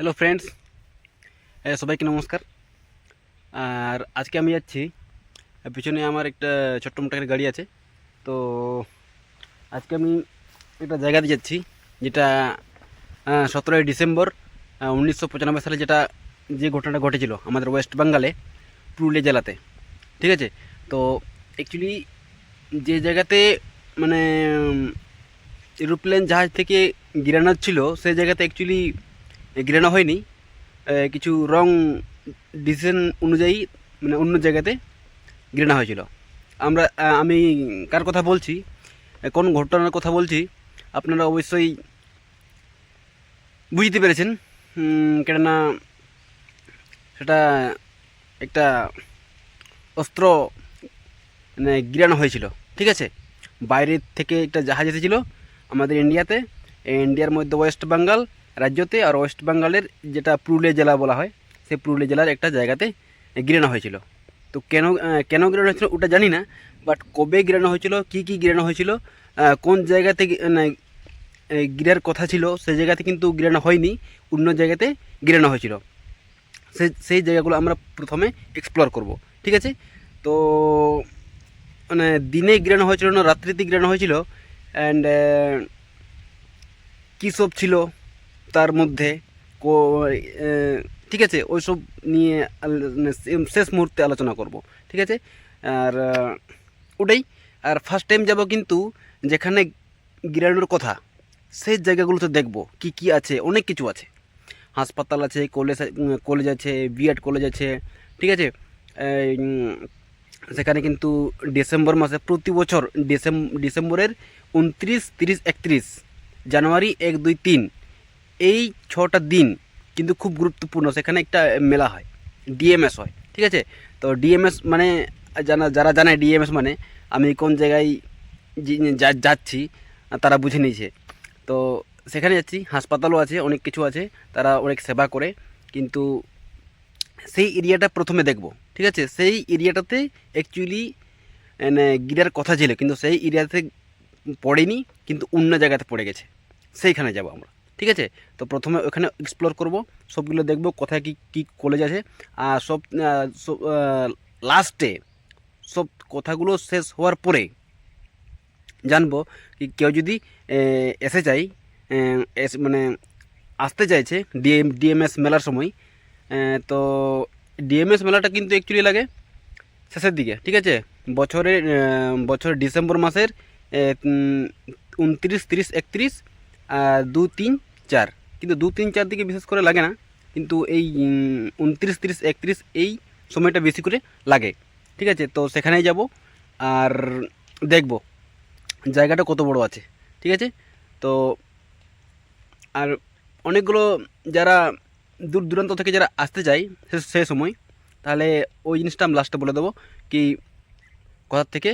Hello friends, সবাইকে নমস্কার। আর আজকে আমি যাচ্ছি, পিছনে আমার একটা ছোট্ট মোটো একটা গাড়ি আছে। তো আজকে আমি একটা জায়গাতে যাচ্ছি, যেটা 17ই ডিসেম্বর 1995 সালে যে ঘটনাটা ঘটেছিল আমাদের ওয়েস্ট বেঙ্গলে, পুরুলিয়া জেলাতে। ঠিক আছে। তো অ্যাকচুয়ালি যে জায়গাতে মানে এরোপ্লেন জাহাজ থেকে গিরানো ছিল, সেই জায়গাতে অ্যাকচুয়ালি গিরানো হয়নি। কিছু রং ডিসিশন অনুযায়ী মানে অন্য জায়গাতে গিরানো হয়েছিল। আমি কার কথা বলছি, কোন ঘটনার কথা বলছি, আপনারা অবশ্যই বুঝতে পেরেছেন। কেননা সেটা একটা অস্ত্র মানে গিরানো হয়েছিল। ঠিক আছে। বাইরের থেকে একটা জাহাজ এসেছিল আমাদের ইন্ডিয়াতে, ইন্ডিয়ার মধ্যে ওয়েস্ট বেঙ্গল রাজ্যতে, আর ওয়েস্ট বেঙ্গলের যেটা পুরুলিয়া জেলা বলা হয়, সেই পুরুলিয়া জেলার একটা জায়গাতে গিরানো হয়েছিল। তো কেন গিরানো হয়েছিল ওটা জানি না, বাট কবে গিরানো হয়েছিল, কি গিরানো হয়েছিল, কোন জায়গাতে গিরার কথা ছিল, সেই জায়গাতে কিন্তু গিরানো হয়নি, অন্য জায়গাতে গিরানো হয়েছিল। সেই জায়গাগুলো আমরা প্রথমে এক্সপ্লোর করব। ঠিক আছে। তো মানে দিনে গিরানো হয়েছিল না রাত্রিতে গিরানো হয়েছিল, অ্যান্ড কী সব ছিল তার মধ্যে ঠিক আছে, ওইসব নিয়ে শেষ মুহূর্তে আলোচনা করব। ঠিক আছে। আর ওটাই। আর ফার্স্ট টাইম যাব, কিন্তু যেখানে গিরানোর কথা সেই জায়গাগুলোতে দেখব কি কি আছে। অনেক কিছু আছে, হাসপাতাল আছে, কলেজ আছে, বিএড কলেজ আছে। ঠিক আছে। সেখানে কিন্তু ডিসেম্বর মাসে প্রতি বছর ডিসেম্বরের 29, 30, 31, জানুয়ারি 1, 2, 3, এই 6টা দিন কিন্তু খুব গুরুত্বপূর্ণ। সেখানে একটা মেলা হয়, ডিএমএস হয়। ঠিক আছে। তো ডিএমএস মানে যারা জানে ডিএমএস মানে আমি কোন জায়গায় যাচ্ছি তারা বুঝে নিয়েছে। তো সেখানে যাচ্ছি, হাসপাতালও আছে, অনেক কিছু আছে, তারা অনেক সেবা করে। কিন্তু সেই এরিয়াটা প্রথমে দেখব। ঠিক আছে। সেই এরিয়াটাতে অ্যাকচুয়ালি মানে গিরার কথা ছিল, কিন্তু সেই এরিয়াতে পড়েনি, কিন্তু অন্য জায়গাতে পড়ে গেছে, সেইখানে যাব আমরা। ঠিক আছে। তো প্রথমে ওখানে এক্সপ্লোর করব, সবগুলো দেখব কোথায় কী কী কলেজ আছে। আর লাস্টে সব কথাগুলো শেষ হওয়ার পরে জানবো কি কেউ যদি এসে চাই, মানে আসতে চাইছে ডিএমএস মেলার সময়। তো ডিএমএস মেলাটা কিন্তু অ্যাকচুয়ালি লাগে শেষের দিকে। ঠিক আছে। বছরের ডিসেম্বর মাসের 29, 30, 31, 2, 3, 4, কিন্তু 2, 3, 4 দিকে বিশেষ করে লাগে না, কিন্তু এই 29, 30, 31 এই সময়টা বেশি করে লাগে। ঠিক আছে। তো সেখানেই যাব আর দেখব জায়গাটা কত বড় আছে। ঠিক আছে। তো আর অনেকগুলো যারা দূর দূরান্ত থেকে যারা আসতে চায় সে সময়, তাহলে ওই জিনিসটা আমি লাস্টে বলে দেবো কি কোথার থেকে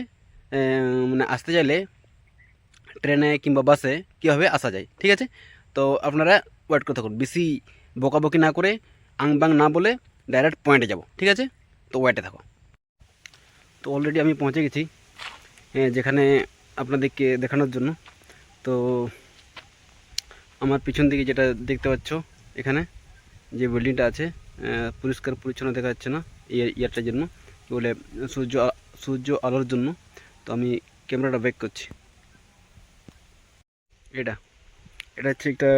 মানে আসতে চাইলে ট্রেনে কিংবা বাসে কীভাবে আসা যায়। ঠিক আছে। তো আপনারা ওয়েট করে থাকুন, বেশি বকাবকি না করে, আংবাং না বলে ডাইরেক্ট পয়েন্টে যাব। ঠিক আছে। তো ওয়েটে থাকো। তো অলরেডি আমি পৌঁছে গেছি যেখানে আপনাদেরকে দেখানোর জন্য। তো আমার পিছন দিকে যেটা দেখতে পাচ্ছ, এখানে যে বিল্ডিংটা আছে, পরিষ্কার পরিচ্ছন্ন দেখা যাচ্ছে না ইয়ারটার জন্য, বলে সূর্য আলোর জন্য। তো আমি ক্যামেরাটা ব্যাক করছি। এটা এটা হচ্ছে একটা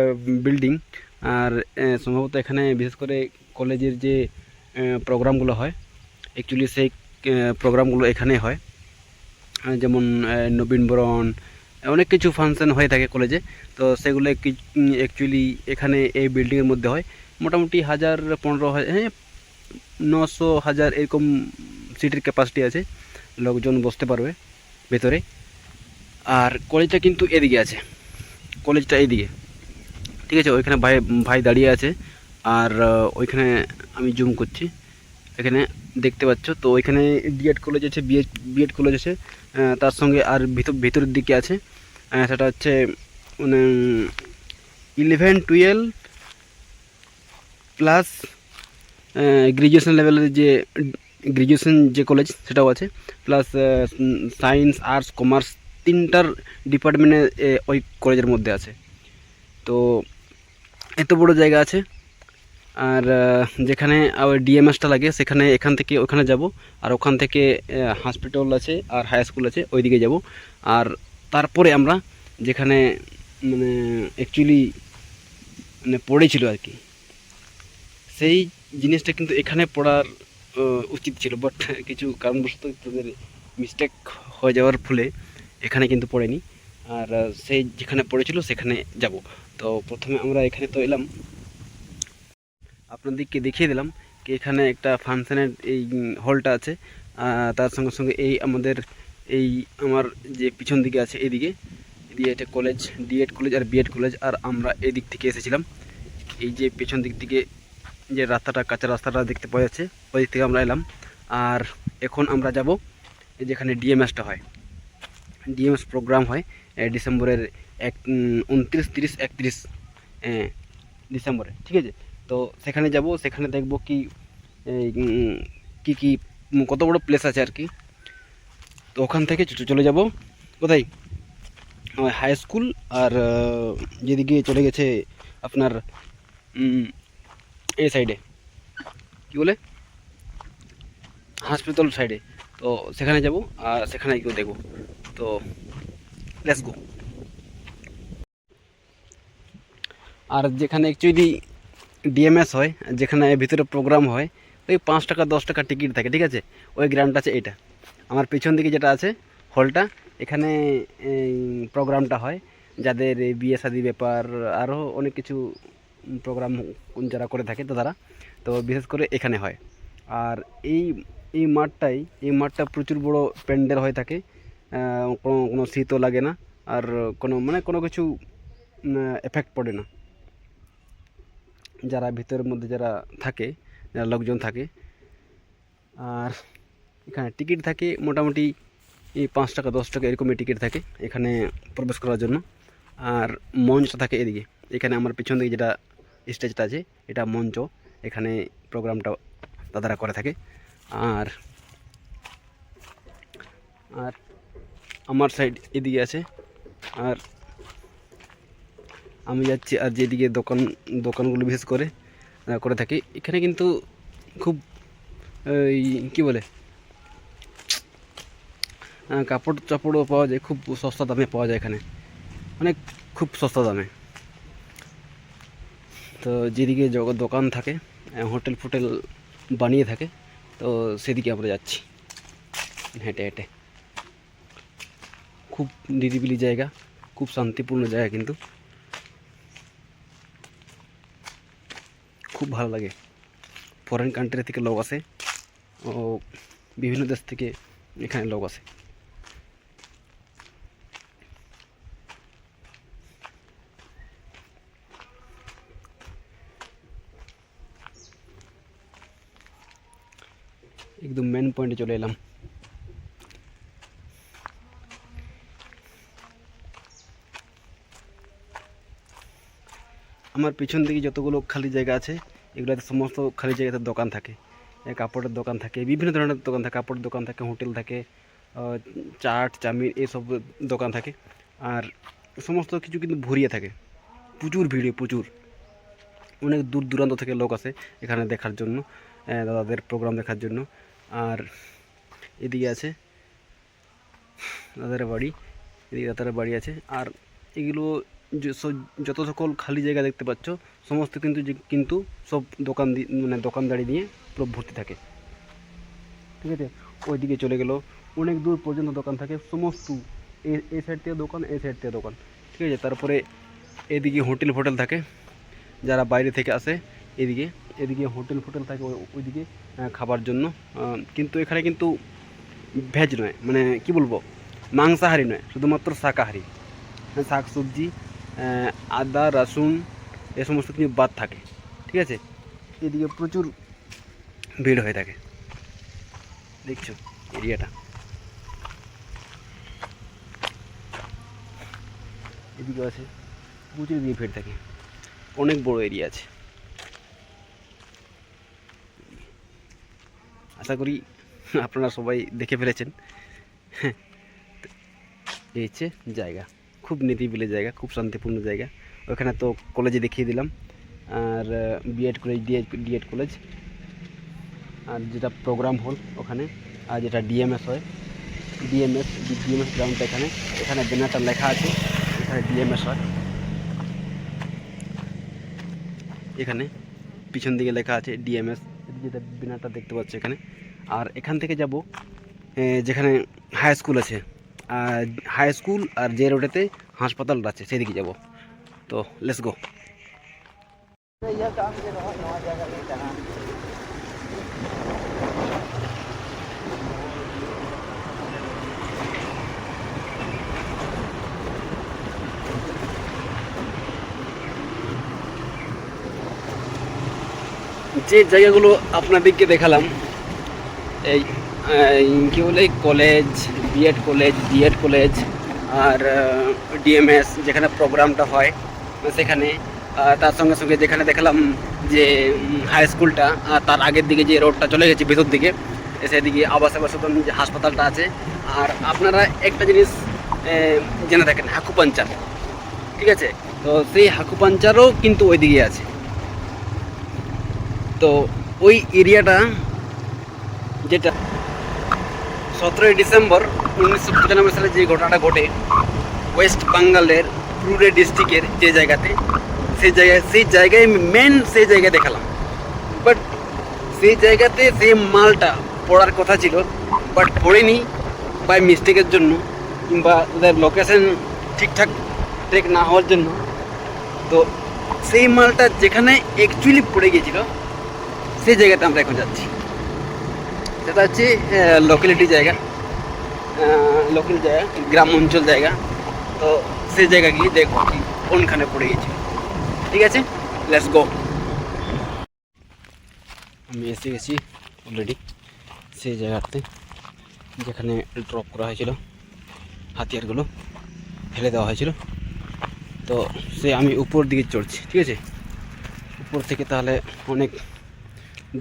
বিল্ডিং। আর সম্ভবত এখানে বিশেষ করে কলেজের যে প্রোগ্রামগুলো হয়, অ্যাকচুয়ালি সেই প্রোগ্রামগুলো এখানে হয়। যেমন নবীনবরণ, অনেক কিছু ফাংশন হয়ে থাকে কলেজে। তো সেগুলো অ্যাকচুয়ালি এখানে এই বিল্ডিংয়ের মধ্যে হয়। মোটামুটি 1000, 15,000, হ্যাঁ 900, 1000 এরকম সিটের ক্যাপাসিটি আছে, লোকজন বসতে পারবে ভেতরে। আর কলেজটা কিন্তু এদিকে আছে, কলেজটা এইদিকে। ঠিক আছে। ওইখানে ভাই দাঁড়িয়ে আছে, আর ওইখানে আমি জুম করছি, এখানে দেখতে পাচ্ছ। তো ওইখানে ডিএড কলেজ আছে, বিএড কলেজ আছে, তার সঙ্গে আর ভিতরের দিকে আছে সেটা হচ্ছে মানে 11, 12 প্লাস গ্র্যাজুয়েশন লেভেলের গ্র্যাজুয়েশন যে কলেজ সেটাও আছে, প্লাস সায়েন্স, আর্টস, কমার্স, তিনটার ডিপার্টমেন্টে ওই কলেজের মধ্যে আছে। তো এত বড় জায়গা আছে, আর যেখানে আবার ডিএমএসটা লাগে সেখানে এখান থেকে ওখানে যাব, আর ওখান থেকে হসপিটাল আছে আর হাই স্কুল আছে ওইদিকে যাব। আর তারপরে আমরা যেখানে মানে অ্যাকচুয়ালি মানে পড়েছিল আর কি, সেই জিনিসটা কিন্তু এখানে পড়ার উচিত ছিল, বাট কিছু কারণবশত তাদের মিস্টেক হয়ে যাওয়ার ফলে এখানে কিন্তু পড়েনি। আর সেই যেখানে পড়েছিল সেখানে যাব। তো প্রথমে আমরা এখানে তো এলাম, আপনাদেরকে দেখিয়ে দিলাম কি এখানে একটা ফাংশনের এই হলটা আছে। তার সঙ্গে সঙ্গে এই আমাদের এই আমার যে পিছন দিকে আছে এদিকে, এদিকে এটা কলেজ, ডিএড কলেজ আর বিএড কলেজ। আর আমরা এই দিক থেকে এসেছিলাম, এই যে পেছন দিক থেকে যে রাস্তাটা, কাঁচা রাস্তাটা দেখতে পাওয়া যাচ্ছে, ওই দিক থেকে আমরা এলাম। আর এখন আমরা যাব যেখানে ডিএমএসটা হয়, ডিএমএস প্রোগ্রাম হয় ডিসেম্বরের 29, 30, 31 ডিসেম্বরে, ঠিক আছে। তো সেখানে যাব, সেখানে দেখব কি কি কি কত বড় প্লেস আছে আর কি। তো ওখান থেকে চলে যাব কোথায়, হাই স্কুল আর যেদিকে চলে গেছে আপনার এই সাইডে কি বলে হাসপাতাল সাইডে। তো সেখানে যাব আর সেখানে গিয়ে দেখব। তো লেটস গো। আর যেখানে অ্যাকচুয়ালি ডিএমএস হয়, যেখানে ভিতরে প্রোগ্রাম হয়, ওই 5 টাকা 10 টাকা টিকিট থাকে, ঠিক আছে। ওই গ্রাউন্ডটা আছে এইটা, আমার পিছন দিকে যেটা আছে হলটা, এখানে এই প্রোগ্রামটা হয়, যাদের এই বিয়ে শাদী ব্যাপার আরও অনেক কিছু প্রোগ্রাম যারা করে থাকে তো তারা, তো বিশেষ করে এখানে হয়। আর এই এই মাঠটা প্রচুর বড় প্যান্ডেল হয়ে থাকে, কোনো কোনো শীতও লাগে না, আর কোনো মানে কোনো কিছু এফেক্ট পড়ে না যারা ভিতরের মধ্যে যারা থাকে, যারা লোকজন থাকে। আর এখানে টিকিট থাকে মোটামুটি এই 5 টাকা 10 টাকা এরকমই টিকিট থাকে এখানে প্রবেশ করার জন্য। আর মঞ্চটা থাকে এদিকে, এখানে আমার পিছন দিকে যেটা স্টেজটা আছে এটা মঞ্চ, এখানে প্রোগ্রামটা দাদারা করে থাকে। আর আর আমার সাইড এদিকে আছে, আর আমি যাচ্ছি। আর যেদিকে দোকানগুলো বিশেষ করে করে থাকি এখানে কিন্তু খুব এই কী বলে কাপড় চাপড়ও পাওয়া যায়, খুব সস্তা দামে পাওয়া যায় এখানে, মানে খুব সস্তা দামে। তো যেদিকে দোকান থাকে, হোটেল ফোটেল বানিয়ে থাকে, তো সেদিকে আমরা যাচ্ছি হেঁটে হেঁটে। খুব নিরিবিলি জায়গা, খুব শান্তিপূর্ণ জায়গা, কিন্তু খুব ভালো লাগে। ফরেন কান্ট্রি থেকে লোক আসে ও বিভিন্ন দেশ থেকে এখানে লোক আসে। একদম মেন পয়েন্টে চলে এলাম। আমার পিছন দিকে যতগুলো খালি জায়গা আছে এগুলোতে সমস্ত খালি জায়গাতে দোকান থাকে, কাপড়ের দোকান থাকে, বিভিন্ন ধরনের দোকান থাকে, কাপড়ের দোকান থাকে, হোটেল থাকে, চাট চাউমিন এসব দোকান থাকে। আর সমস্ত কিছু কিন্তু ভরিয়ে থাকে, প্রচুর ভিড়ে, প্রচুর অনেক দূর দূরান্ত থেকে লোক আসে এখানে দেখার জন্য, দাদাদের প্রোগ্রাম দেখার জন্য। আর এদিকে আছে দাদার বাড়ি, এদিকে দাদার বাড়ি আছে। আর এগুলো যত সকল খালি জায়গা দেখতে পাচ্ছ সমস্ত কিন্তু সব মানে দোকানদারি নিয়ে পুরো ভর্তি থাকে, ঠিক আছে। ওইদিকে চলে গেল অনেক দূর পর্যন্ত দোকান থাকে, সমস্ত এই সাইড থেকে দোকান, এই সাইড থেকে দোকান, ঠিক আছে। তারপরে এদিকে হোটেল ফোটেল থাকে, যারা বাইরে থেকে আসে এদিকে এদিকে হোটেল ফোটেল থাকে ওইদিকে খাবার জন্য। কিন্তু এখানে কিন্তু ভেজ নয়, মানে কি বলবো, মাংসাহারি নয়, শুধুমাত্র শাকাহারি, শাক সবজি, আদা রসুন এ সমস্ত কিছু বাদ থাকে, ঠিক আছে। এদিকে প্রচুর ভিড় হয়ে থাকে, দেখছো এরিয়াটা, এদিকে আছে প্রচুর দিয়ে ভিড় থাকে, অনেক বড় এরিয়া আছে। আশা করি আপনারা সবাই দেখে ফেলেছেন। এই হচ্ছে জায়গা, খুব নিরিবিলি জায়গা, খুব শান্তিপূর্ণ জায়গা। ওখানে তো কলেজে দেখিয়ে দিলাম। আর বিএড কলেজ ডিএড কলেজ, আর যেটা প্রোগ্রাম হল ওখানে, আর যেটা ডিএমএস হয় ডিএমএস গ্রাউন্ডটা এখানে ব্যানারটা লেখা আছে, এখানে ডিএমএস হয়। এখানে পিছন দিকে লেখা আছে ডিএমএস, যেটা ব্যানারটা দেখতে পাচ্ছ এখানে। আর এখান থেকে যাব যেখানে হাই স্কুল আছে, আর হাই স্কুল আর যে রোডেতে হাসপাতালটা আছে সেদিকে যাব। তো লেটস গো। যে জায়গাগুলো আপনাদেরকে দেখালাম, এই কী বলে college, BEd college, DEd college, আর ডিএমএস যেখানে প্রোগ্রামটা হয় সেখানে, তার সঙ্গে সঙ্গে যেখানে দেখালাম যে হাই স্কুলটা, আর তার আগের দিকে যে রোডটা চলে গেছে ভেতর দিকে, সেদিকে আবাস সদন যে হাসপাতালটা আছে। আর আপনারা একটা জিনিস জেনে থাকেন, হাকুপাঞ্চার, ঠিক আছে? তো সেই হাকুপাঞ্চারও কিন্তু ওই দিকে আছে। তো ওই এরিয়াটা, যেটা 17ই ডিসেম্বর 1995 সালে যে ঘটনাটা ঘটে ওয়েস্ট বেঙ্গলের পুরুলিয়া ডিস্ট্রিক্টের যে জায়গাতে, সেই জায়গায় মেন সেই জায়গায় দেখালাম। বাট সেই জায়গাতে সেই মালটা পড়ার কথা ছিল, বাট পড়েনি বাই মিস্টেকের জন্য, কিংবা ওদের লোকেশন ঠিকঠাক ট্রেক না হওয়ার জন্য। তো সেই মালটা যেখানে অ্যাকচুয়ালি পড়ে গিয়েছিল সেই জায়গাতে আমরা এখন যাচ্ছি। সেটা হচ্ছে লোকাল জায়গা, গ্রাম অঞ্চল জায়গা। তো সেই জায়গা গিয়ে দেখবো কি কোনখানে পড়ে গেছে। ঠিক আছে, লেটস গো। আমি এসে গেছি অলরেডি সেই জায়গাতে যেখানে ড্রপ করা হয়েছিল, হাতিয়ারগুলো ফেলে দেওয়া হয়েছিল। তো আমি উপর দিকে চড়ছি, ঠিক আছে? উপর থেকে তাহলে অনেক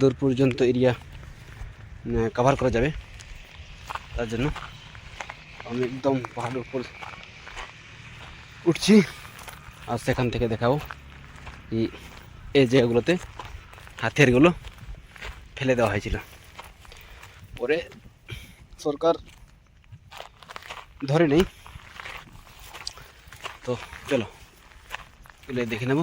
দূর পর্যন্ত এরিয়া কভার করা যাবে, তার জন্য আমি একদম পাহাড়ের উপর উঠছি। আর সেখান থেকে দেখাবো এই জায়গাগুলোতে হাতিয়ারগুলো ফেলে দেওয়া হয়েছিল, পরে সরকার ধরে নেই। তো চলো এগুলো দেখে নেব।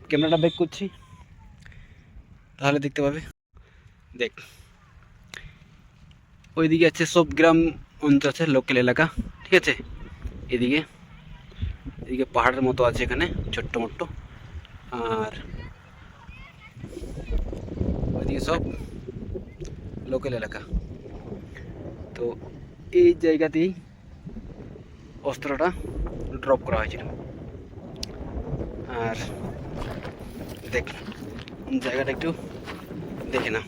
ক্যামেরাটা ব্যাক করছি, তাহলে দেখতে পাবে। দেখ, ওইদিকে আছে সব গ্রাম অঞ্চল আছে, লোকাল এলাকা, ঠিক আছে? এদিকে পাহাড়ের মতো আছে এখানে ছোট্ট মোট্ট, আর ওইদিকে সব লোকাল এলাকা। তো এই জায়গাতেই অস্ত্রটা ড্রপ করা হয়েছিল। আর দেখ জায়গাটা একটু দেখে না।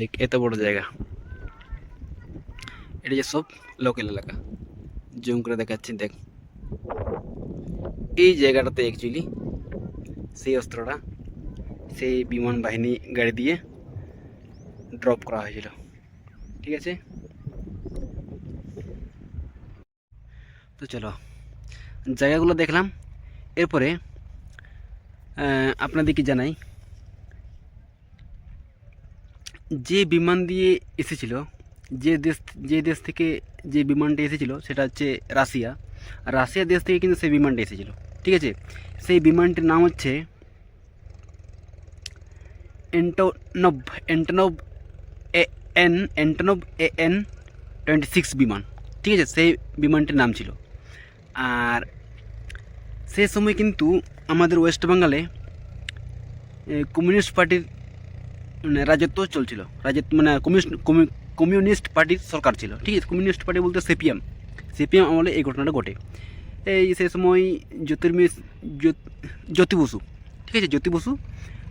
দেখ এত বড় জায়গা, এটা যে সব লোকাল এলাকা, জুম করে দেখাচ্ছি। দেখ এই জায়গাটাতে অ্যাকচুয়ালি সেই অস্ত্রটা সেই বিমান বাহিনী গাড়ি দিয়ে ড্রপ করা হয়েছিল, ঠিক আছে? তো চলো জায়গাগুলো দেখলাম। এরপরে আপনাদেরকে জানাই, যে বিমান দিয়ে এসেছিল, যে দেশ থেকে যে বিমানটা এসেছিল সেটা হচ্ছে রাশিয়া দেশ থেকে কিন্তু সেই বিমানটা এসেছিল, ঠিক আছে? সেই বিমানটির নাম হচ্ছে অ্যান্টনভ AN-26 বিমান, ঠিক আছে? সেই বিমানটির নাম ছিল। আর সেই সময় কিন্তু আমাদের ওয়েস্ট বেঙ্গলে কমিউনিস্ট পার্টির মানে রাজত্ব চলছিল, মানে কমিউনিস্ট পার্টির সরকার ছিল, ঠিক আছে। কমিউনিস্ট পার্টি বলতে সিপিএম আমলে এই ঘটনাটা ঘটে। এই সেই সময় জ্যোতি বসু, ঠিক আছে, জ্যোতি বসু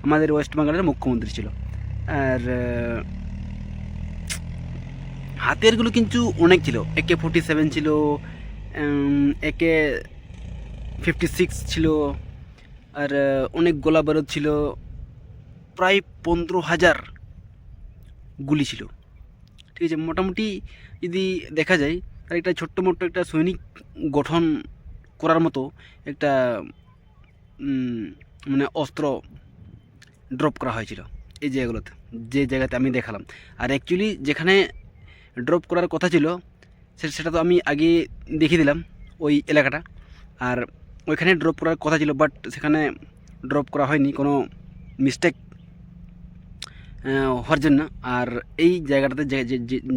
আমাদের ওয়েস্ট বেঙ্গলের মুখ্যমন্ত্রী ছিল। আর হাতিয়ারগুলো কিন্তু অনেক ছিল, AK-47 ছিল, AK-56 ছিল, আর অনেক গোলা বারুদ ছিল, প্রায় 15,000 গুলি ছিল, ঠিক আছে। মোটামুটি যদি দেখা যায় তাহলে একটা ছোট্ট মোট্ট একটা সৈনিক গঠন করার মতো একটা মানে অস্ত্র ড্রপ করা হয়েছিল এই জায়গাগুলোতে, যে জায়গাতে আমি দেখালাম। আর অ্যাকচুয়ালি যেখানে ড্রপ করার কথা ছিল সেটা তো আমি আগে দেখিয়ে দিলাম ওই এলাকাটা, আর ওইখানে ড্রপ করার কথা ছিল, বাট সেখানে ড্রপ করা হয়নি কোনো মিস্টেক হওয়ার জন্য। আর এই জায়গাটাতে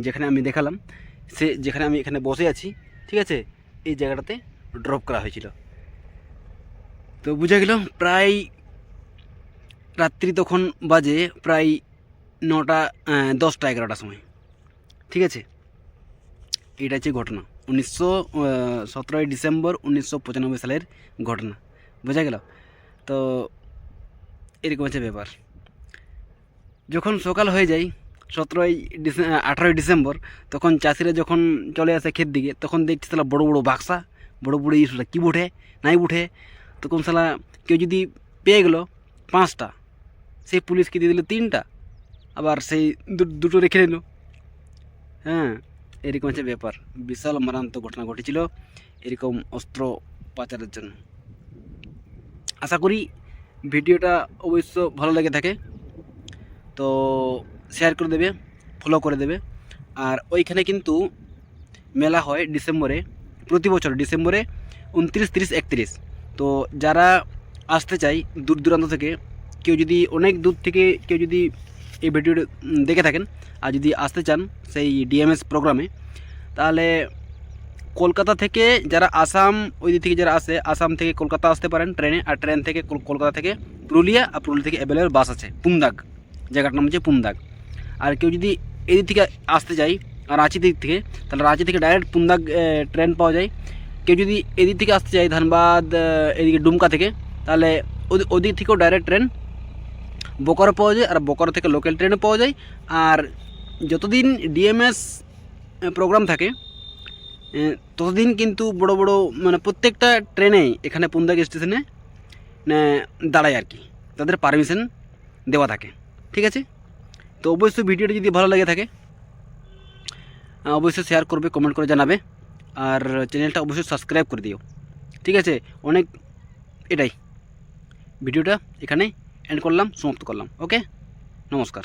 যেখানে আমি দেখালাম, যেখানে আমি এখানে বসে আছি, ঠিক আছে, এই জায়গাটাতে ড্রপ করা হয়েছিল। তো বোঝা গেল প্রায় রাত্রি তখন বাজে প্রায় 9টা 10টা 11টার সময়, ঠিক আছে। এটা হচ্ছে ঘটনা 17ই ডিসেম্বর 1995 সালের ঘটনা, বোঝা গেল। তো এরকম হচ্ছে ব্যাপার। যখন সকাল হয়ে যায় 18ই ডিসেম্বর, তখন চাষিরা যখন চলে আসে ক্ষেত দিকে, তখন দেখছি সালা বড়ো বড়ো বাক্সা, বড়ো বড়ো ইস্যুটা কী উঠে নাই উঠে। তখন সালা কেউ যদি পেয়ে গেলো 5টা, সেই পুলিশকে দিয়ে দিল 3টা, আবার সেই দুটো রেখে নিল। হ্যাঁ, এরকম হচ্ছে ব্যাপার। বিশাল মারাত্মক ঘটনা ঘটেছিল এরকম অস্ত্র পাচারের জন্য। আশা করি ভিডিওটা অবশ্য ভালো লেগে থাকে, তো শেয়ার করে দেবে, ফলো করে দেবে। আর ওইখানে কিন্তু মেলা হয় ডিসেম্বরে, প্রতি বছর ডিসেম্বরে 29, 30, 31। তো যারা আসতে চাই দূর দূরান্ত থেকে, কেউ যদি অনেক দূর থেকে কেউ যদি এই ভিডিওটা দেখে থাকেন আর যদি আসতে চান সেই ডিএমএস প্রোগ্রামে, তাহলে কলকাতা থেকে যারা আসাম ওই দিক থেকে যারা আসে, আসাম থেকে কলকাতা আসতে পারেন ট্রেনে, আর ট্রেন থেকে কলকাতা থেকে পুরুলিয়া, আর পুরুলিয়া থেকে অ্যাভেলেবল বাস আছে। পুমদাগ জায়গাটার নাম হচ্ছে পুমদাগ। আর কেউ যদি এদিক থেকে আসতে চাই আর রাঁচি দিক থেকে, তাহলে রাঁচি থেকে ডাইরেক্ট পুমদাগ ট্রেন পাওয়া যায়। কেউ যদি এদিক থেকে আসতে চাই ধানবাদ এদিকে ডুমকা থেকে, তাহলে ওদিক থেকেও ডাইরেক্ট ট্রেন বোকারো পাওয়া যায়, আর বোকারো থেকে লোকাল ট্রেনও পাওয়া যায়। আর যতদিন ডিএমএস প্রোগ্রাম থাকে ততদিন কিন্তু বড় বড় মানে প্রত্যেকটা ট্রেনেই এখানে পুমদাগ স্টেশনে দাঁড়ায় আর কি, তাদের পারমিশন দেওয়া থাকে, ঠিক আছে। তো অবশ্যই ভিডিওটা যদি ভালো লাগে থাকে অবশ্যই শেয়ার করবে, কমেন্ট করে জানাবে, আর চ্যানেলটা অবশ্যই সাবস্ক্রাইব করে দিও, ঠিক আছে। অনেক এটাই ভিডিওটা এখানে এন্ড করলাম, সমাপ্ত করলাম। ওকে, নমস্কার।